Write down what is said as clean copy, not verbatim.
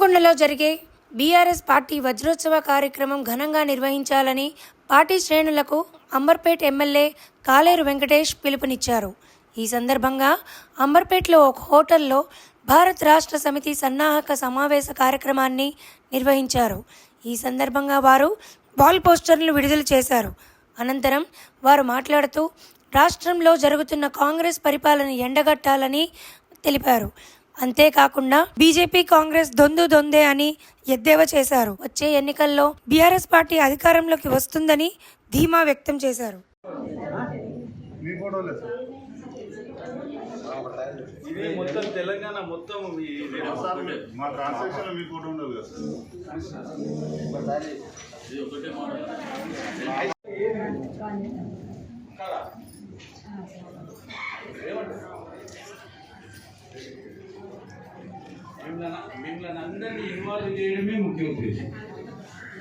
హన్మకొండలో జరిగే BRS party వజ్రోత్సవ కార్యక్రమం ఘనంగా నిర్వహించాలని పార్టీ శ్రేణులకు అంబర్పేట్ ఎమ్మెల్యే కాలేరు వెంకటేష్ పిలుపునిచ్చారు. ఈ సందర్భంగా అంబర్పేట్లో ఒక హోటల్లో భారత్ రాష్ట్ర సమితి సన్నాహక సమావేశ కార్యక్రమాన్ని నిర్వహించారు. ఈ సందర్భంగా వారు వాల్ పోస్టర్లు విడుదల చేశారు. అనంతరం వారు మాట్లాడుతూ రాష్ట్రంలో జరుగుతున్న కాంగ్రెస్ పరిపాలన ఎండగట్టాలని తెలిపారు. అంతేకాకుండా బీజేపీ కాంగ్రెస్ దొందే అని ఎద్దేవా చేశారు. వచ్చే ఎన్నికల్లో బీఆర్ఎస్ పార్టీ అధికారంలోకి వస్తుందని ధీమా వ్యక్తం చేశారు. తెలంగాణ మొత్తం మా ట్రాన్సాక్షన్ మీ ఫోటో ఉండదు కదా. మిమ్మల్ని అందరినీ ఇన్వాల్వ్ చేయడమే ముఖ్య ఉద్దేశం.